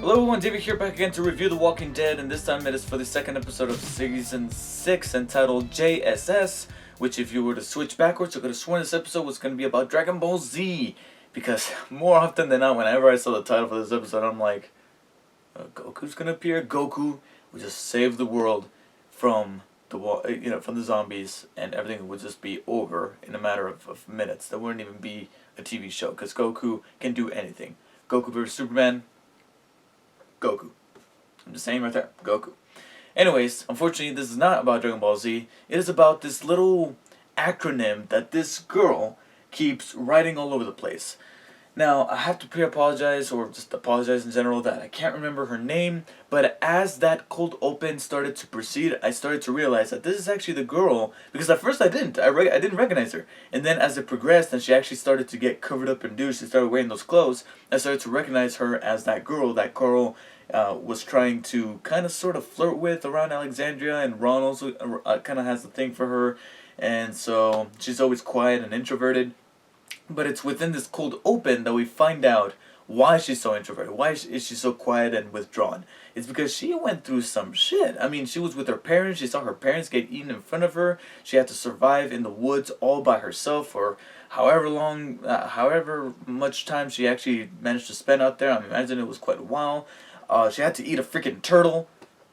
Hello everyone, David here back again to review The Walking Dead, and this time it is for the second episode of Season 6 entitled JSS, which if you were to switch backwards, you could have sworn this episode was going to be about Dragon Ball Z, because more often than not, whenever I saw the title for this episode, I'm like, Goku's going to appear, Goku will just save the world from from the zombies, and everything would just be over in a matter of minutes. There wouldn't even be a TV show, because Goku can do anything. Goku vs. Superman, Goku. I'm just saying right there, Goku. Anyways, unfortunately, this is not about Dragon Ball Z. It is about this little acronym that this girl keeps writing all over the place. Now, I have to pre-apologize, or just apologize in general, that I can't remember her name, but as that cold open started to proceed, I started to realize that this is actually the girl, because at first I didn't recognize her, and then as it progressed and she actually started to get covered up in dew, she started wearing those clothes, I started to recognize her as that girl was trying to kind of sort of flirt with around Alexandria, and Ron also kind of has a thing for her, and so she's always quiet and introverted. But it's within this cold open that we find out why she's so introverted. Why is she so quiet and withdrawn? It's because she went through some shit. I mean, she was with her parents. She saw her parents get eaten in front of her. She had to survive in the woods all by herself for however much time she actually managed to spend out there. I imagine it was quite a while. She had to eat a freaking turtle.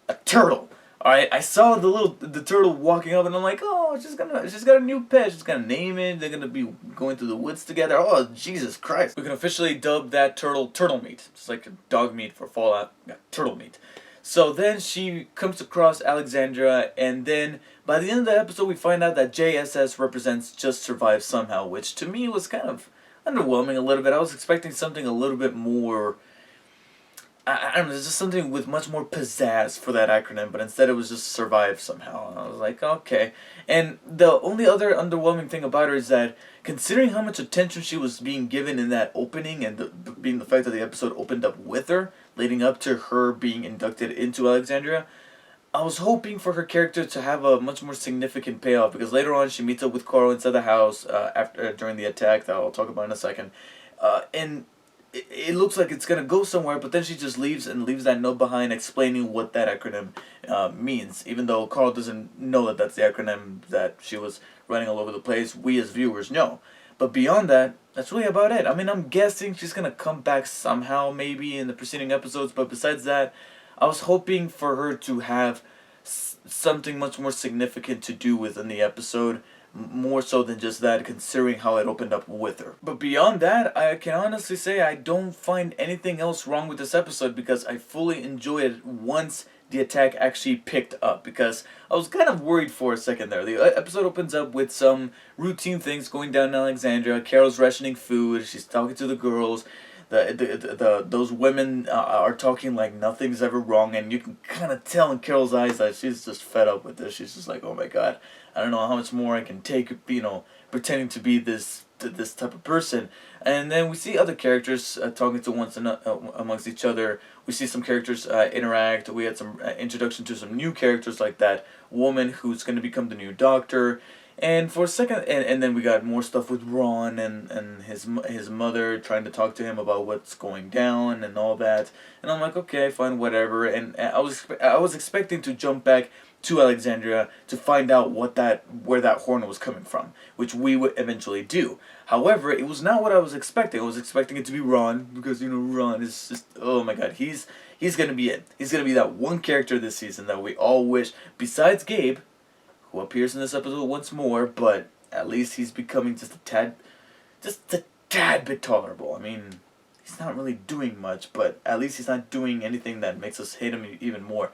A turtle! Alright, I saw the turtle walking up, and I'm like, oh, she's got a new pet. She's gonna name it. They're gonna be going through the woods together. Oh, Jesus Christ! We can officially dub that turtle meat. It's like dog meat for Fallout. Yeah, turtle meat. So then she comes across Alexandria, and then by the end of the episode, we find out that JSS represents just survive somehow, which to me was kind of underwhelming a little bit. I was expecting something a little bit more. I don't know, there's just something with much more pizzazz for that acronym, but instead it was just survive somehow. And I was like, okay. And the only other underwhelming thing about her is that, considering how much attention she was being given in that opening, and being the fact that the episode opened up with her, leading up to her being inducted into Alexandria, I was hoping for her character to have a much more significant payoff, because later on she meets up with Carl inside the house during the attack that I'll talk about in a second. And it looks like it's going to go somewhere, but then she just leaves that note behind explaining what that acronym means. Even though Carl doesn't know that that's the acronym that she was running all over the place, we as viewers know. But beyond that, that's really about it. I mean, I'm guessing she's going to come back somehow, maybe in the preceding episodes, but besides that, I was hoping for her to have something much more significant to do within the episode, more so than just that, considering how it opened up with her. But beyond that, I can honestly say I don't find anything else wrong with this episode, because I fully enjoyed it once the attack actually picked up, because I was kind of worried for a second there. The episode opens up with some routine things going down in Alexandria. Carol's rationing food, she's talking to the girls. Those women are talking like nothing's ever wrong, and you can kind of tell in Carol's eyes that she's just fed up with this. She's just like, oh my god, I don't know how much more I can take, pretending to be this type of person. And then we see other characters talking to amongst each other. We see some characters interact. We had some introduction to some new characters, like that woman who's going to become the new doctor. And for a second, and then we got more stuff with Ron and his mother trying to talk to him about what's going down and all that. And I'm like, okay, fine, whatever. And I was expecting to jump back to Alexandria to find out where that horn was coming from, which we would eventually do. However, it was not what I was expecting. I was expecting it to be Ron, because Ron is just, oh my god, he's gonna be it. He's gonna be that one character this season that we all wish, besides Gabe, who appears in this episode once more, but at least he's becoming just a tad bit tolerable. I mean, he's not really doing much, but at least he's not doing anything that makes us hate him even more.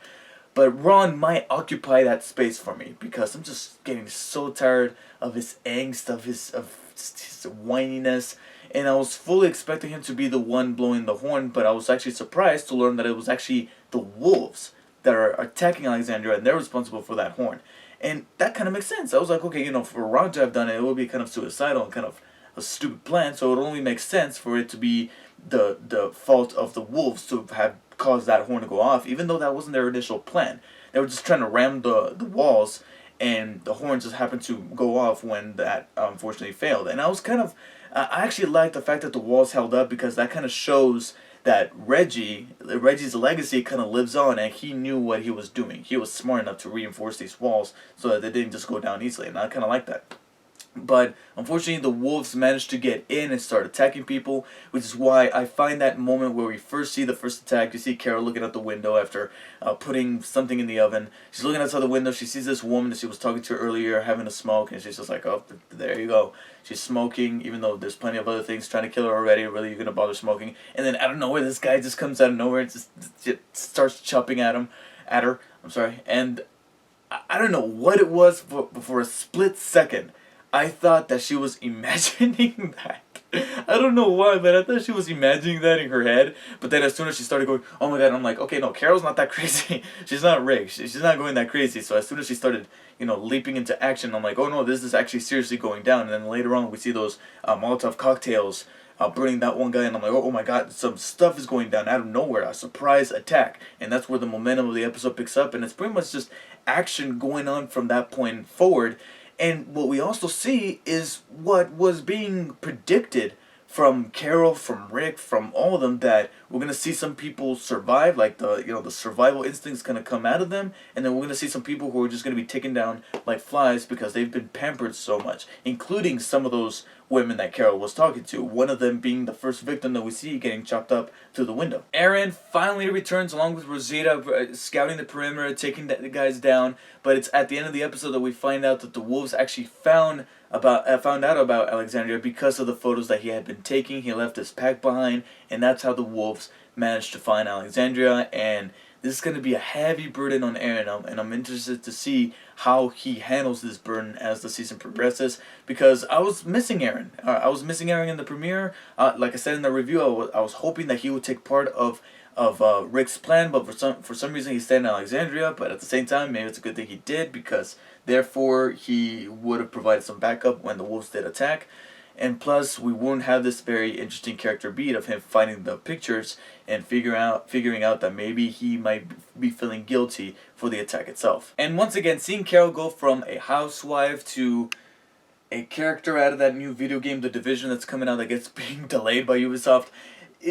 But Ron might occupy that space for me, because I'm just getting so tired of his angst, of his whininess, and I was fully expecting him to be the one blowing the horn, but I was actually surprised to learn that it was actually the wolves that are attacking Alexandria, and they're responsible for that horn. And that kind of makes sense. I was like, okay, for Ron to have done it, it would be kind of suicidal and kind of a stupid plan, so it only makes sense for it to be the fault of the wolves to have caused that horn to go off, even though that wasn't their initial plan. They were just trying to ram the walls, and the horn just happened to go off when that unfortunately failed. And I was I actually liked the fact that the walls held up, because that kind of shows that Reggie's legacy kind of lives on, and he knew what he was doing. He was smart enough to reinforce these walls so that they didn't just go down easily, and I kind of like that. But unfortunately, the wolves managed to get in and start attacking people, which is why I find that moment where we first see the first attack. You see Carol looking out the window after putting something in the oven. She's looking outside the window. She sees this woman that she was talking to earlier having a smoke, and she's just like, oh, there you go. She's smoking, even though there's plenty of other things trying to kill her already. Really, you're going to bother smoking? And then out of nowhere, this guy just comes out of nowhere and just starts chopping at her. I'm sorry. And I don't know what it was, but for a split second, I thought that she was imagining that. I don't know why, but I thought she was imagining that in her head. But then as soon as she started going, oh my god, I'm like, okay, no, Carol's not that crazy. She's not Rick. She's not going that crazy. So as soon as she started, leaping into action, I'm like, oh no, this is actually seriously going down. And then later on, we see those Molotov cocktails burning that one guy, and I'm like, oh my god, some stuff is going down out of nowhere, a surprise attack. And that's where the momentum of the episode picks up, and it's pretty much just action going on from that point forward. And what we also see is what was being predicted from Carol, from Rick, from all of them, that we're gonna see some people survive, like the survival instinct's gonna come out of them, and then we're gonna see some people who are just gonna be taken down like flies because they've been pampered so much, including some of those women that Carol was talking to. One of them being the first victim that we see getting chopped up through the window. Aaron finally returns along with Rosita, scouting the perimeter, taking the guys down. But it's at the end of the episode that we find out that the wolves actually found out about Alexandria because of the photos that he had been taking. He left his pack behind, and that's how the wolves managed to find Alexandria. And this is going to be a heavy burden on Aaron, and I'm interested to see how he handles this burden as the season progresses, because I was missing Aaron. I was missing Aaron in the premiere. Like I said in the review, I was hoping that he would take part of Rick's plan, but for some reason he stayed in Alexandria. But at the same time, maybe it's a good thing he did, because therefore he would have provided some backup when the wolves did attack. And plus, we won't have this very interesting character beat of him finding the pictures and figuring out that maybe he might be feeling guilty for the attack itself. And once again, seeing Carol go from a housewife to a character out of that new video game, The Division, that's coming out that gets being delayed by Ubisoft,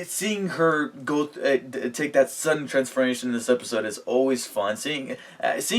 seeing her go take that sudden transformation in this episode is always fun. Seeing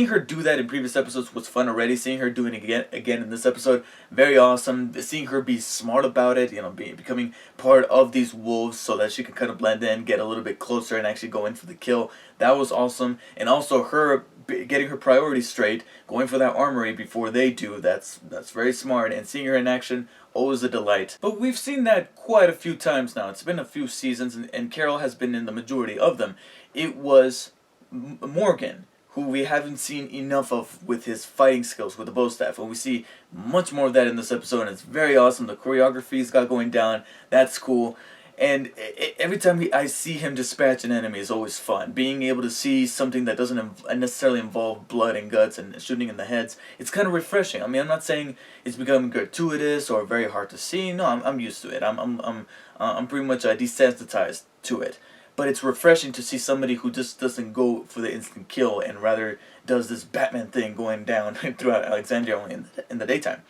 her do that in previous episodes was fun already. Seeing her doing it again in this episode, very awesome. Seeing her be smart about it, becoming part of these wolves so that she can kind of blend in, get a little bit closer, and actually go in for the kill. That was awesome. And also her getting her priorities straight, going for that armory before they do. That's very smart. And seeing her in action, always a delight. But we've seen that quite a few times now. It's been a few seasons, and Carol has been in the majority of them. It was Morgan, who we haven't seen enough of with his fighting skills with the bow staff, and we see much more of that in this episode, and it's very awesome. The choreography's got going down. That's cool. And every time I see him dispatch an enemy is always fun. Being able to see something that doesn't necessarily involve blood and guts and shooting in the heads, it's kind of refreshing. I mean, I'm not saying it's becoming gratuitous or very hard to see. No, I'm used to it. I'm pretty much desensitized to it. But it's refreshing to see somebody who just doesn't go for the instant kill and rather does this Batman thing going down throughout Alexandria only in the daytime.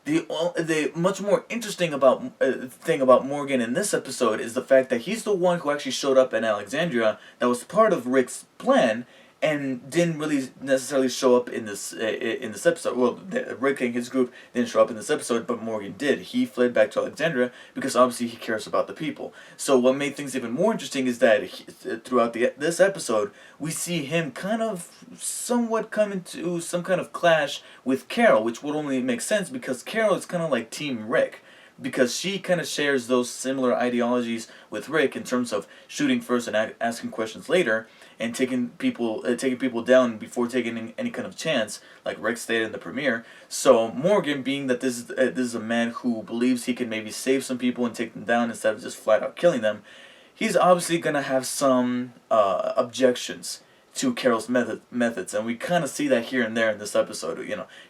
The much more interesting thing about Morgan in this episode is the fact that he's the one who actually showed up in Alexandria that was part of Rick's plan and didn't really necessarily show up in this episode. Well, Rick and his group didn't show up in this episode, but Morgan did. He fled back to Alexandria because obviously he cares about the people. So what made things even more interesting is that throughout this episode, we see him kind of somewhat come into some kind of clash with Carol, which would only make sense because Carol is kind of like Team Rick, because she kind of shares those similar ideologies with Rick in terms of shooting first and asking questions later, and taking people down before taking any kind of chance, like Rick stated in the premiere. So Morgan, being that this is a man who believes he can maybe save some people and take them down instead of just flat out killing them, he's obviously gonna have some objections to Carol's methods, and we kind of see that here and there in this episode.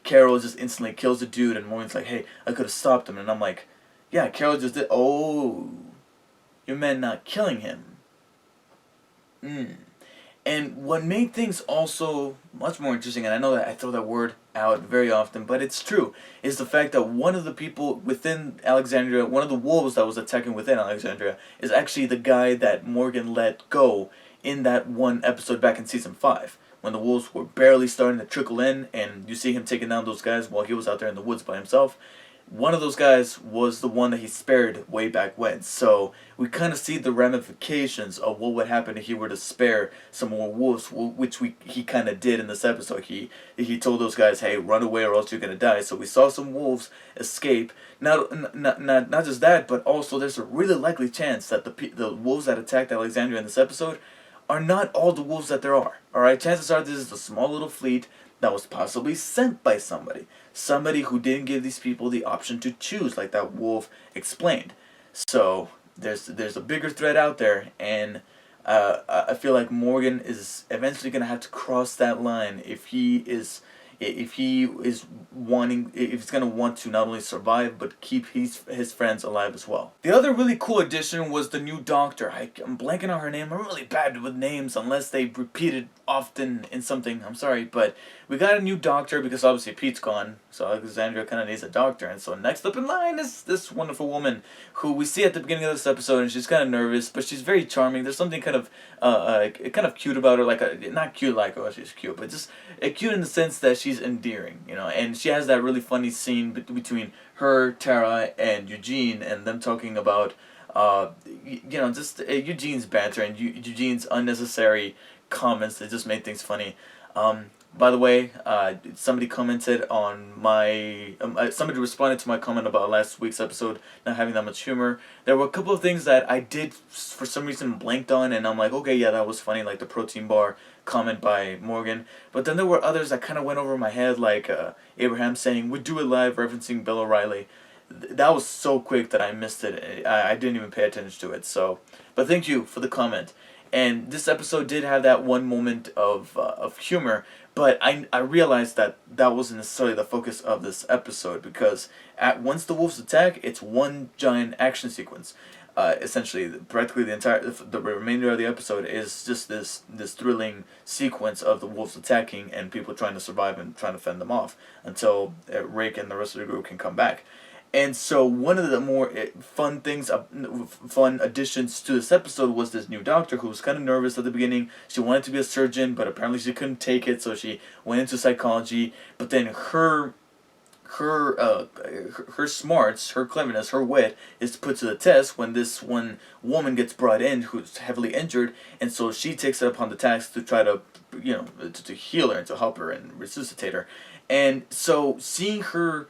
Carol just instantly kills the dude, and Morgan's like, "Hey, I could have stopped him," and I'm like, "Yeah, Carol just did." Oh, you meant not killing him. And what made things also much more interesting, and I know that I throw that word out very often, but it's true, is the fact that one of the people within Alexandria, one of the wolves that was attacking within Alexandria, is actually the guy that Morgan let go in that one episode back in season 5. When the wolves were barely starting to trickle in, and you see him taking down those guys while he was out there in the woods by himself. One of those guys was the one that he spared way back when. So we kind of see the ramifications of what would happen if he were to spare some more wolves, which he kind of did in this episode. He told those guys, "Hey, run away or else you're gonna die." So we saw some wolves escape. Not just that, but also there's a really likely chance that the wolves that attacked Alexandria in this episode are not all the wolves that there are. All right, chances are this is a small little fleet that was possibly sent by somebody. Somebody who didn't give these people the option to choose, like that wolf explained. So there's a bigger threat out there, and I feel like Morgan is eventually gonna have to cross that line if he is wanting, if he's gonna want to not only survive but keep his friends alive as well. The other really cool addition was the new doctor. I'm blanking on her name. I'm really bad with names unless they repeat it often in something. I'm sorry, but we got a new doctor because obviously Pete's gone, so Alexandria kind of needs a doctor. And so next up in line is this wonderful woman who we see at the beginning of this episode, and she's kind of nervous, but she's very charming. There's something kind of cute about her, like not cute like oh she's cute, but just cute in the sense that she's endearing, you know. And she has that really funny scene between her, Tara, and Eugene, and them talking about just Eugene's banter and Eugene's unnecessary comments that just made things funny. By the way, somebody commented on my... somebody responded to my comment about last week's episode not having that much humor. There were a couple of things that I did, for some reason, blanked on, and I'm like, okay, yeah, that was funny, like the protein bar comment by Morgan. But then there were others that kind of went over my head, like Abraham saying, "We'd do it live," referencing Bill O'Reilly. That was so quick that I missed it. I didn't even pay attention to it. So, but thank you for the comment. And this episode did have that one moment of humor, but I realized that that wasn't necessarily the focus of this episode, because once the wolves attack, it's one giant action sequence. Essentially, practically the remainder of the episode is just this thrilling sequence of the wolves attacking and people trying to survive and trying to fend them off until Rick and the rest of the group can come back. And so one of the more fun additions to this episode was this new doctor who was kind of nervous at the beginning. She wanted to be a surgeon, but apparently she couldn't take it, so she went into psychology. But then her smarts, her cleverness, her wit is put to the test when this one woman gets brought in who's heavily injured, and so she takes it upon the task to try to, to heal her and to help her and resuscitate her. And so seeing her,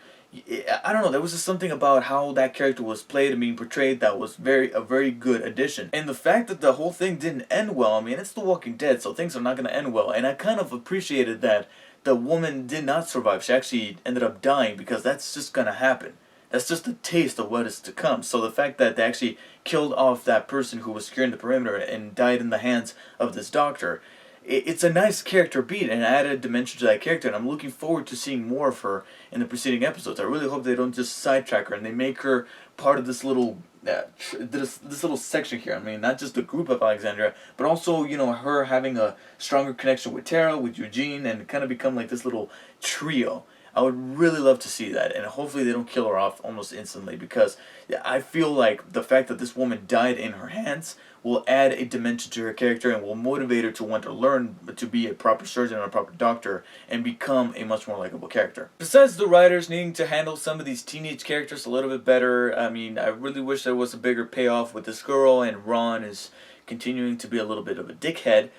I don't know, there was just something about how that character was played and being portrayed that was a very good addition. And the fact that the whole thing didn't end well, I mean, it's The Walking Dead, so things are not going to end well. And I kind of appreciated that the woman did not survive. She actually ended up dying, because that's just going to happen. That's just a taste of what is to come. So the fact that they actually killed off that person who was securing the perimeter and died in the hands of this doctor, it's a nice character beat and added a dimension to that character, and I'm looking forward to seeing more of her in the preceding episodes. I really hope they don't just sidetrack her and they make her part of this little this little section here. I mean, not just the group of Alexandria, but also, her having a stronger connection with Tara, with Eugene, and kind of become like this little trio. I would really love to see that, and hopefully they don't kill her off almost instantly, because I feel like the fact that this woman died in her hands will add a dimension to her character and will motivate her to want to learn to be a proper surgeon and a proper doctor and become a much more likable character. Besides the writers needing to handle some of these teenage characters a little bit better, I mean, I really wish there was a bigger payoff with this girl, and Ron is continuing to be a little bit of a dickhead.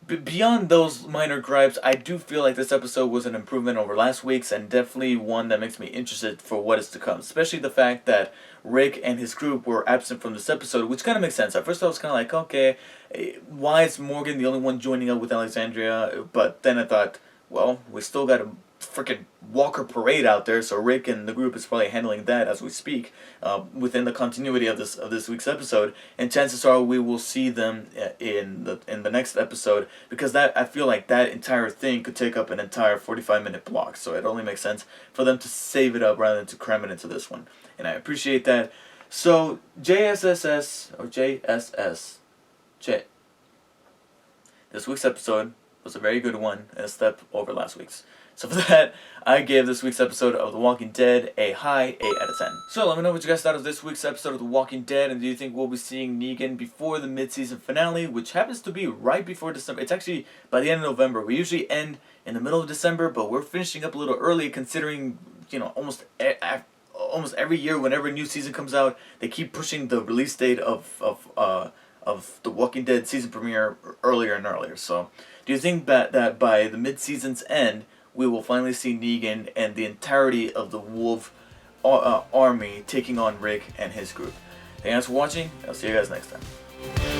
Beyond those minor gripes, I do feel like this episode was an improvement over last week's, and definitely one that makes me interested for what is to come. Especially the fact that Rick and his group were absent from this episode, which kind of makes sense. At first I was kind of like, okay, why is Morgan the only one joining up with Alexandria? But then I thought, well, we still got a freaking Walker parade out there, so Rick and the group is probably handling that as we speak, within the continuity of this week's episode, and chances are we will see them in the next episode, because I feel like that entire thing could take up an entire 45-minute block, so it only makes sense for them to save it up rather than to cram it into this one, and I appreciate that. So JSS, or JSS, this week's episode was a very good one and a step over last week's. So for that, I gave this week's episode of The Walking Dead a high 8 out of 10. So let me know what you guys thought of this week's episode of The Walking Dead, and do you think we'll be seeing Negan before the mid-season finale, which happens to be right before December. It's actually by the end of November. We usually end in the middle of December, but we're finishing up a little early considering, almost every year whenever a new season comes out, they keep pushing the release date of The Walking Dead season premiere earlier and earlier. So do you think that by the mid-season's end, we will finally see Negan and the entirety of the Wolf army taking on Rick and his group? Thanks for watching. I'll see you guys next time.